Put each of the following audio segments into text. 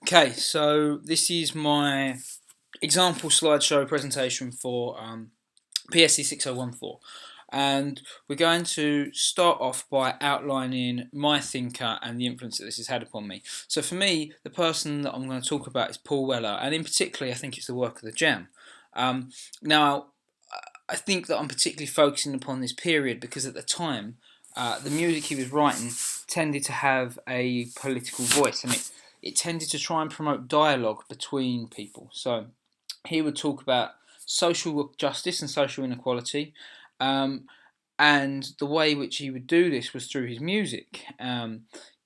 Okay, so this is my example slideshow presentation for PSE 6014, and we're going to start off by outlining my thinker and the influence that this has had upon me. So for me, the person that I'm going to talk about is Paul Weller, and in particular I think it's the work of the Jam. Now, I think that I'm particularly focusing upon this period because at the time, the music he was writing tended to have a political voice, and it tended to try and promote dialogue between people. So he would talk about social justice and social inequality, um, and the way which he would do this was through his music.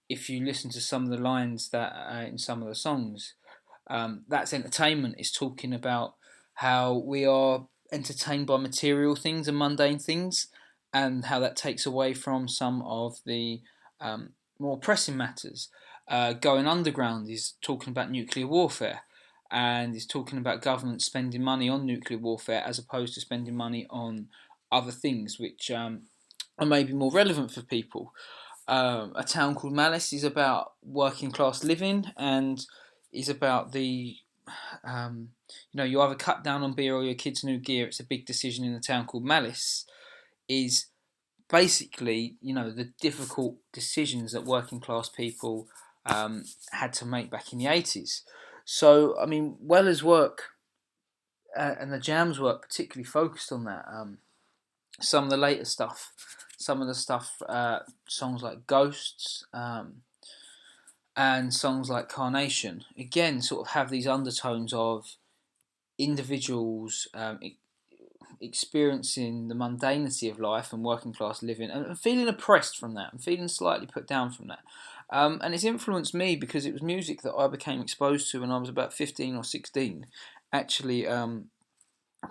If you listen to some of the lines that in some of the songs, that's entertainment. Is talking about how we are entertained by material things and mundane things, and how that takes away from some of the more pressing matters. Going underground is talking about nuclear warfare, and is talking about government spending money on nuclear warfare as opposed to spending money on other things which are maybe more relevant for people. A Town Called Malice is about working class living and is about the you either cut down on beer or your kids' new gear. It's a big decision in A Town Called Malice. Is basically the difficult decisions that working class people had to make back in the 80s. So I mean, Weller's work and the Jam's work particularly focused on that. Some of the later stuff, some of the stuff, songs like Ghosts, and songs like Carnation, again, sort of have these undertones of individuals experiencing the mundanity of life and working class living and feeling oppressed from that and feeling slightly put down from that. And it's influenced me because it was music that I became exposed to when I was about 15 or 16, actually down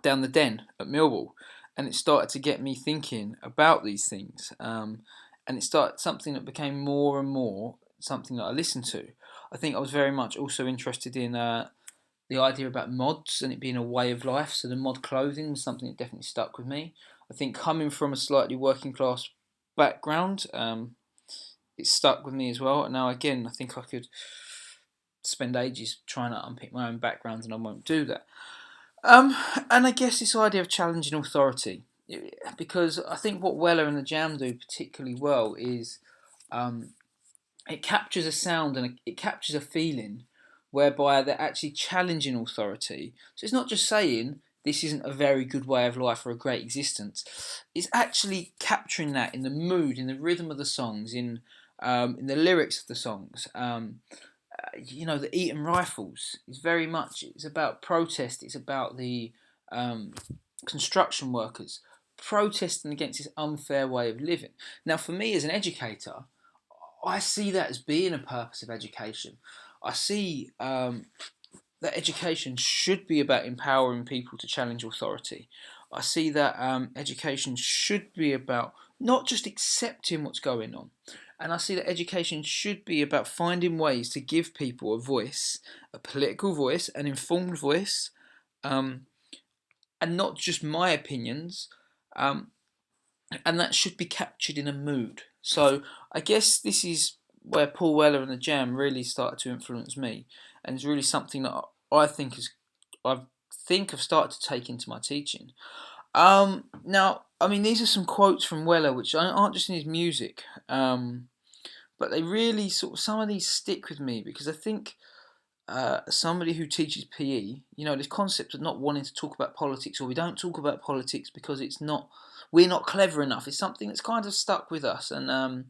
the den at Millwall. And it started to get me thinking about these things. And it started something that became more and more something that I listened to. I think I was very much also interested in the idea about mods and it being a way of life. So the mod clothing was something that definitely stuck with me. I think coming from a slightly working class background, it stuck with me as well. And now again, I think I could spend ages trying to unpick my own background, and I won't do that. Um, and I guess this idea of challenging authority, because I think what Weller and the Jam do particularly well is um, it captures a sound and it captures a feeling whereby they're actually challenging authority. So it's not just saying this isn't a very good way of life or a great existence. It's actually capturing that in the mood, in the rhythm of the songs, in the lyrics of the songs. The Eton Rifles is very much, it's about protest. It's about the um, construction workers protesting against this unfair way of living. Now, for me as an educator, I see that as being a purpose of education. I see that education should be about empowering people to challenge authority. I see that education should be about not just accepting what's going on. And I see that education should be about finding ways to give people a voice, a political voice, an informed voice, um, and not just my opinions. Um, and that should be captured in a mood. So I guess this is where Paul Weller and the Jam really started to influence me, and it's really something that I think is I think I've started to take into my teaching. Now, I mean, these are some quotes from Weller, which aren't just in his music, but they really sort of some of these stick with me because I think somebody who teaches PE, this concept of not wanting to talk about politics, or we don't talk about politics because we're not clever enough. It's something that's kind of stuck with us, and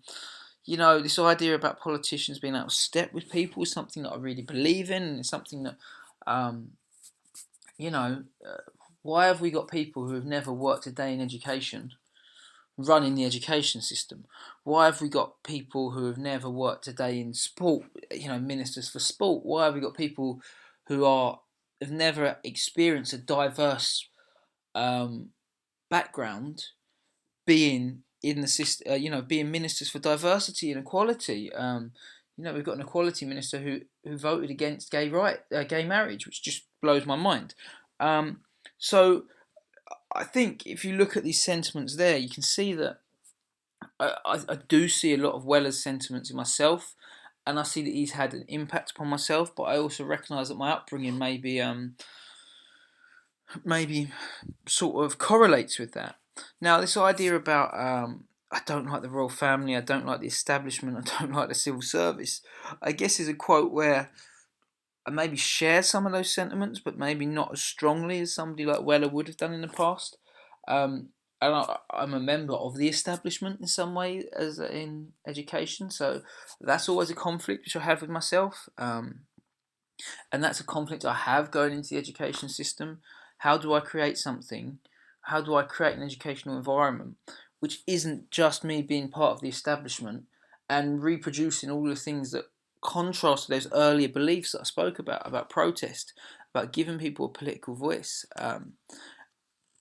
this idea about politicians being out of step with people is something that I really believe in, and it's something that, um, you know, uh, why have we got people who have never worked a day in education running the education system? Why have we got people who have never worked a day in sport, ministers for sport? Why have we got people who have never experienced a diverse um, background being in the system, being ministers for diversity and equality? We've got an equality minister who voted against gay marriage, which just blows my mind. So I think if you look at these sentiments there, you can see that I do see a lot of Weller's sentiments in myself, and I see that he's had an impact upon myself. But I also recognise that my upbringing maybe sort of correlates with that. Now, this idea about I don't like the royal family, I don't like the establishment, I don't like the civil service, I guess is a quote where I maybe share some of those sentiments, but maybe not as strongly as somebody like Weller would have done in the past. Um, and I'm a member of the establishment in some way, as in education, so that's always a conflict which I have with myself. And that's a conflict I have going into the education system. How do I create something? How do I create an educational environment which isn't just me being part of the establishment and reproducing all the things that contrast to those earlier beliefs that I spoke about protest, about giving people a political voice. And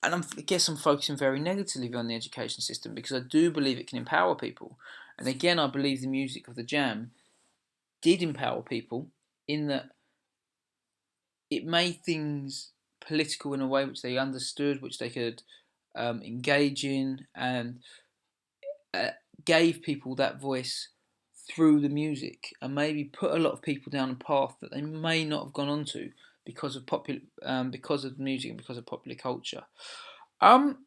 I guess I'm focusing very negatively on the education system because I do believe it can empower people. And again, I believe the music of the Jam did empower people in that it made things political in a way which they understood, which they could engage in, and uh, gave people that voice through the music, and maybe put a lot of people down a path that they may not have gone onto because of music and because of popular culture. Um,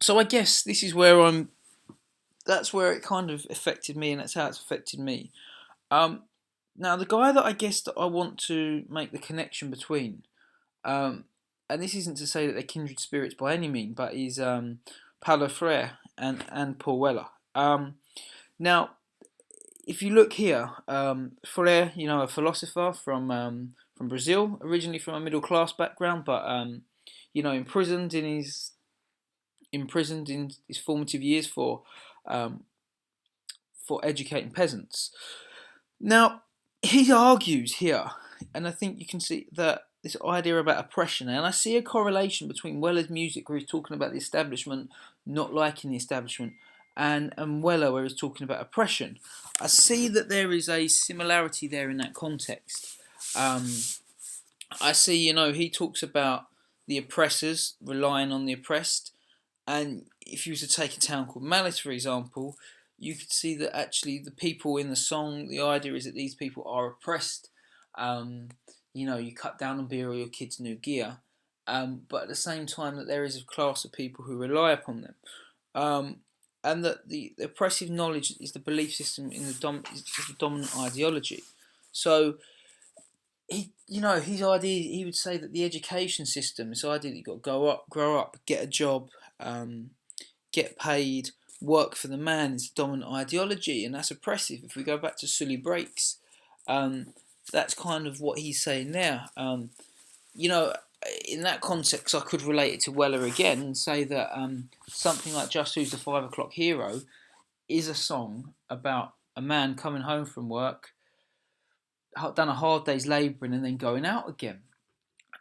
so I guess this is where I'm. That's where it kind of affected me, and that's how it's affected me. Um, Now the guy that I guess that I want to make the connection between. Um, and this isn't to say that they're kindred spirits by any means, but he's Paulo Freire and Paul Weller. Now, if you look here, Freire, a philosopher from Brazil, originally from a middle class background, but imprisoned in his formative years um, for educating peasants. Now, he argues here, and I think you can see that this idea about oppression, and I see a correlation between Weller's music, where he's talking about the establishment, not liking the establishment, and Weller, where he's talking about oppression. I see that there is a similarity there in that context. Um, I see, he talks about the oppressors relying on the oppressed, and if you were to take a town called Malice, for example, you could see that actually the people in the song, the idea is that these people are oppressed. Um, you cut down on beer or your kids' new gear, but at the same time that there is a class of people who rely upon them. Um, and that the oppressive knowledge is the belief system in is the dominant ideology. So his idea, he would say that the education system, this idea that you've got to go up, grow up, get a job, get paid, work for the man is the dominant ideology, and that's oppressive. If we go back to Sully Breaks, that's kind of what he's saying there. In that context, I could relate it to Weller again and say that something like Just Who's the 5 O'Clock Hero is a song about a man coming home from work, done a hard day's labouring, and then going out again.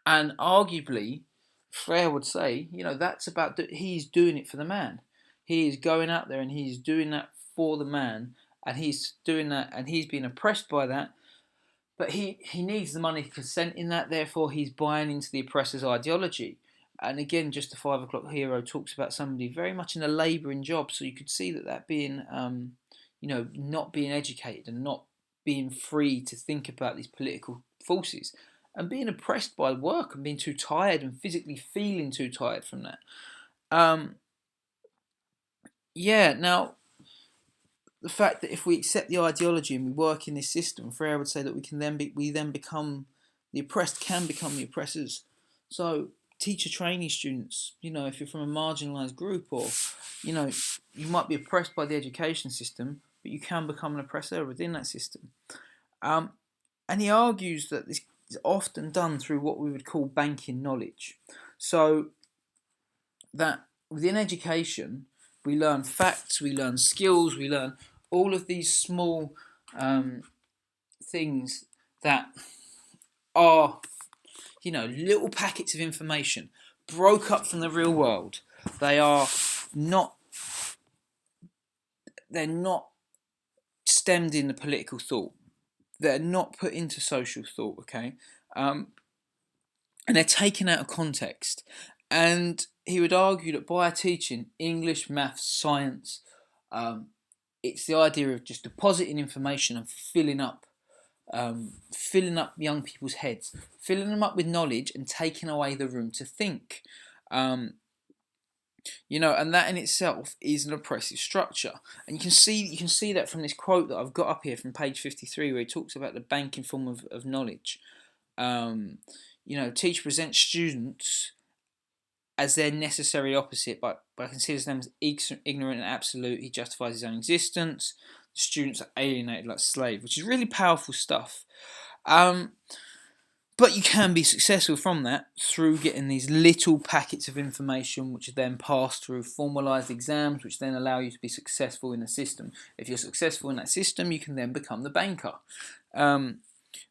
And arguably, Freire would say, that's about he's doing it for the man. He is going out there and he's doing that for the man, and he's doing that, and he's being oppressed by that. But he needs the money consent in that. Therefore, he's buying into the oppressor's ideology. And again, just the 5 O'Clock Hero talks about somebody very much in a labouring job. So you could see that being, not being educated and not being free to think about these political forces, and being oppressed by work and being too tired and physically feeling too tired from that. Um, yeah, now, the fact that if we accept the ideology and we work in this system, Freire would say that we then become the oppressed, can become the oppressors. So teacher trainee students, if you're from a marginalised group, or you might be oppressed by the education system, but you can become an oppressor within that system. And he argues that this is often done through what we would call banking knowledge. So that within education, we learn facts, we learn skills, we learn all of these small things that are, little packets of information broke up from the real world. They are not, they're not stemmed in the political thought. They're not put into social thought, okay? And they're taken out of context. And he would argue that by teaching English, maths, science, it's the idea of just depositing information and filling up young people's heads, filling them up with knowledge and taking away the room to think. Um, and that in itself is an oppressive structure. And you can see that from this quote that I've got up here from page 53, where he talks about the banking form of knowledge. Teacher presents students as their necessary opposite, but considers them as ignorant and absolute. He justifies his own existence. The students are alienated like slaves, which is really powerful stuff. But you can be successful from that through getting these little packets of information, which are then passed through formalised exams, which then allow you to be successful in the system. If you're successful in that system, you can then become the banker,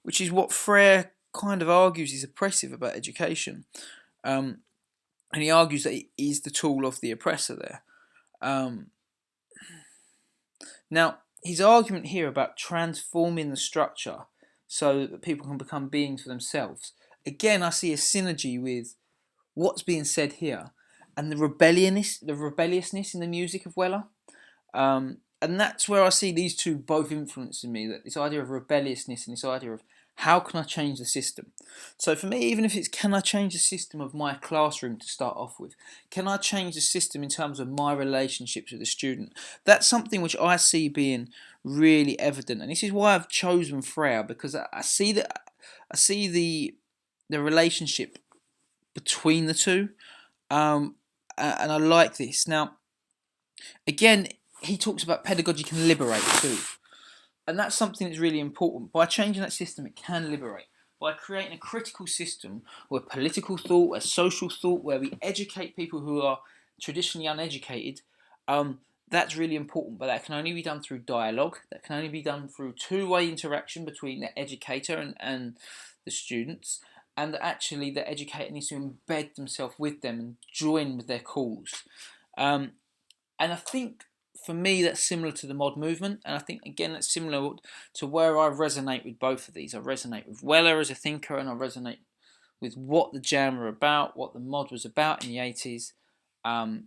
which is what Freire kind of argues is oppressive about education. And he argues that it is the tool of the oppressor there. Now, his argument here about transforming the structure so that people can become beings for themselves, again, I see a synergy with what's being said here and the rebelliousness in the music of Weller. And that's where I see these two both influencing me, that this idea of rebelliousness and this idea of how can I change the system? So for me, even if it's can I change the system of my classroom to start off with? Can I change the system in terms of my relationships with the student? That's something which I see being really evident. And this is why I've chosen Freire, because I see the relationship between the two. And I like this. Now, again, he talks about pedagogy can liberate too. And that's something that's really important. By changing that system, it can liberate. By creating a critical system where political thought, where social thought, where we educate people who are traditionally uneducated, that's really important. But that can only be done through dialogue. That can only be done through two-way interaction between the educator and the students. And that actually the educator needs to embed themselves with them and join with their cause. And I think, for me, that's similar to the mod movement, and I think, again, that's similar to where I resonate with both of these. I resonate with Weller as a thinker, and I resonate with what the jam were about, what the mod was about in the 80s, and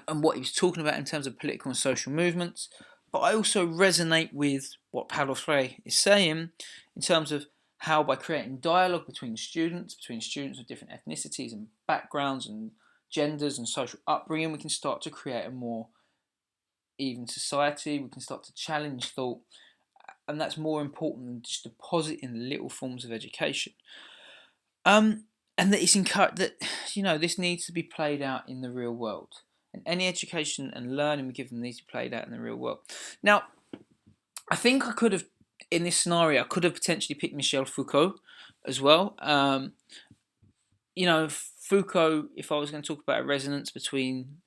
what he was talking about in terms of political and social movements. But I also resonate with what Paulo Freire is saying in terms of how, by creating dialogue between students with different ethnicities and backgrounds and genders and social upbringing, we can start to create a more even society. We can start to challenge thought, and that's more important than just depositing little forms of education. And that it's encouraged that this needs to be played out in the real world, and any education and learning we give them needs to be played out in the real world. Now, I think I could have, in this scenario, I could have potentially picked Michel Foucault as well. Foucault, if I was going to talk about a resonance between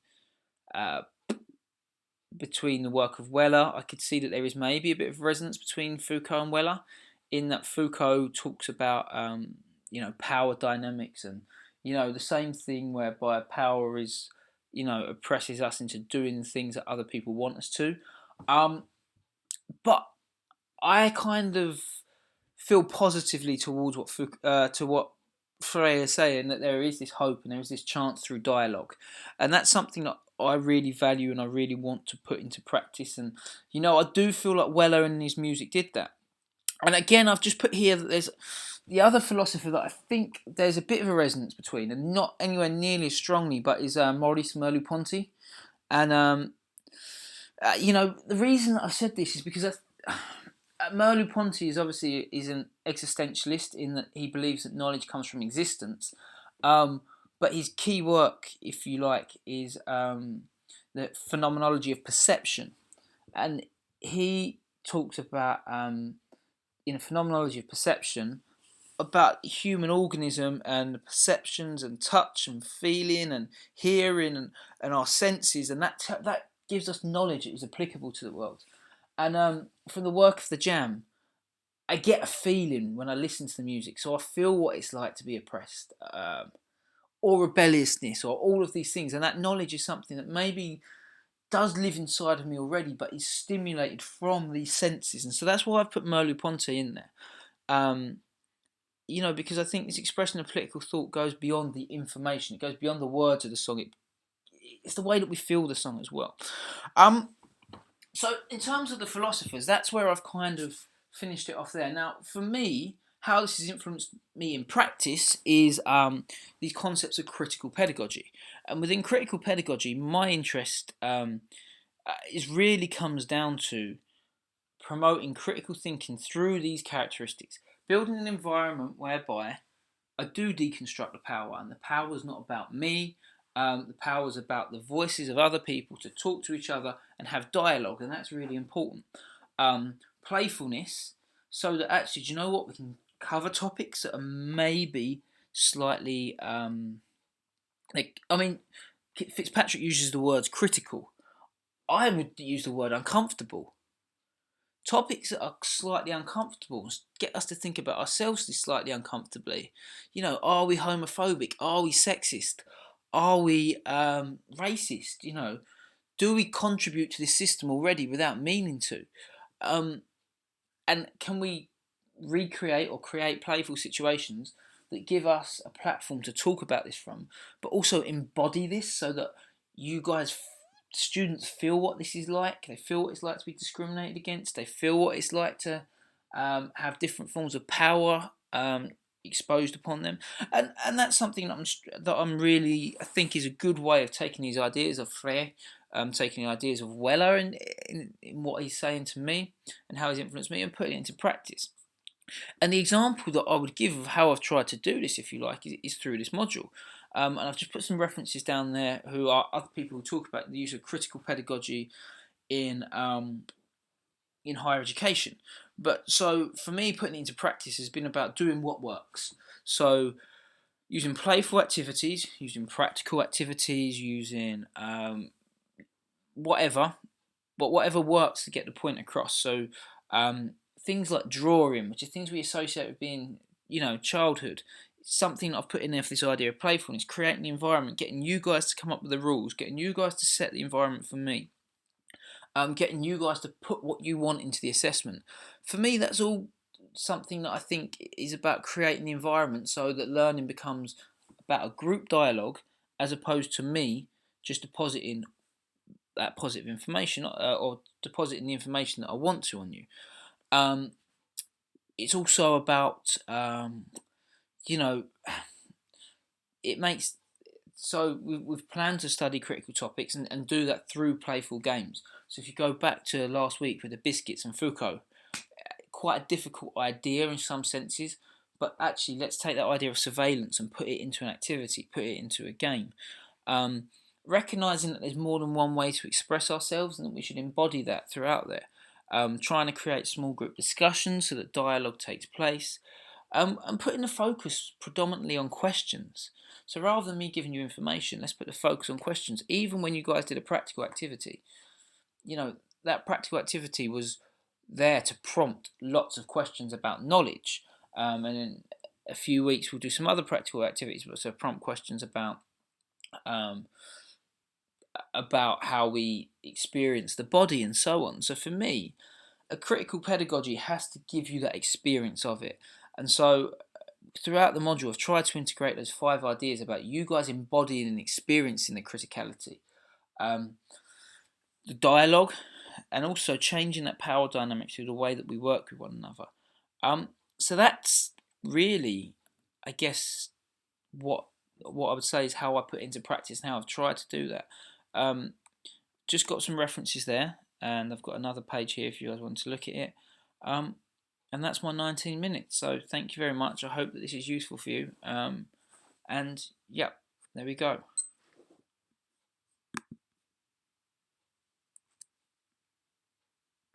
the work of Weller, I could see that there is maybe a bit of resonance between Foucault and Weller, in that Foucault talks about power dynamics, and the same thing whereby power is oppresses us into doing things that other people want us to. But I kind of feel positively towards what Freire is saying, that there is this hope and there is this chance through dialogue, and that's something that I really value and I really want to put into practice. And I do feel like Weller and his music did that. And again, I've just put here that there's the other philosopher that I think there's a bit of a resonance between, and not anywhere nearly as strongly, but is Maurice Merleau-Ponty. And the reason that I said this is because Merleau-Ponty is an existentialist, in that he believes that knowledge comes from existence. But his key work, if you like, is the phenomenology of perception. And he talks about, in a phenomenology of perception, about the human organism and perceptions and touch and feeling and hearing and our senses, and that gives us knowledge that is applicable to the world. And from the work of the Jam, I get a feeling when I listen to the music, so I feel what it's like to be oppressed, or rebelliousness, or all of these things, and that knowledge is something that maybe does live inside of me already, but is stimulated from these senses. And so that's why I've put Merleau-Ponty in there. Because I think this expression of political thought goes beyond the information. It goes beyond the words of the song. It's the way that we feel the song as well. So in terms of the philosophers, that's where I've kind of finished it off there. Now, for me, how this has influenced me in practice is these concepts of critical pedagogy, and within critical pedagogy, my interest is really comes down to promoting critical thinking through these characteristics, building an environment whereby I do deconstruct the power, and the power is not about me. The power is about the voices of other people to talk to each other and have dialogue, and that's really important. Playfulness, so that actually, do you know what? We can cover topics that are maybe slightly. I mean, Fitzpatrick uses the words critical. I would use the word uncomfortable. Topics that are slightly uncomfortable get us to think about ourselves slightly uncomfortably. Are we homophobic? Are we sexist? Are we racist? Do we contribute to this system already without meaning to? And can we recreate or create playful situations that give us a platform to talk about this from, but also embody this so that you guys, students, feel what this is like. They feel what it's like to be discriminated against. They feel what it's like to have different forms of power exposed upon them, and that's something that I'm really, I think, is a good way of taking these ideas of Frey, taking the ideas of Weller in what he's saying to me and how he's influenced me, and putting it into practice. And the example that I would give of how I've tried to do this, if you like, is through this module. And I've just put some references down there who are other people who talk about the use of critical pedagogy in higher education. But so for me, putting it into practice has been about doing what works. So using playful activities, using practical activities, using whatever works to get the point across. So things like drawing, which are things we associate with being, childhood. Something I've put in there for this idea of playfulness, creating the environment, getting you guys to come up with the rules, getting you guys to set the environment for me, getting you guys to put what you want into the assessment. For me, that's all something that I think is about creating the environment so that learning becomes about a group dialogue as opposed to me just depositing that positive information or depositing the information that I want to on you. It's also about, it makes, so we've planned to study critical topics and do that through playful games. So if you go back to last week with the biscuits and Foucault, quite a difficult idea in some senses, but actually let's take that idea of surveillance and put it into an activity, put it into a game. Recognizing that there's more than one way to express ourselves and that we should embody that throughout there. Trying to create small group discussions so that dialogue takes place, and putting the focus predominantly on questions. So rather than me giving you information, let's put the focus on questions. Even when you guys did a practical activity, that practical activity was there to prompt lots of questions about knowledge. And in a few weeks, we'll do some other practical activities, but also prompt questions about how we experience the body and so on. So for me, a critical pedagogy has to give you that experience of it. And so throughout the module, I've tried to integrate those 5 ideas about you guys embodying and experiencing the criticality, the dialogue, and also changing that power dynamic through the way that we work with one another. So that's really, I guess, what I would say is how I put it into practice and how I've tried to do that. Just got some references there, and I've got another page here if you guys want to look at it. And that's my 19 minutes. So thank you very much. I hope that this is useful for you. And yeah, there we go.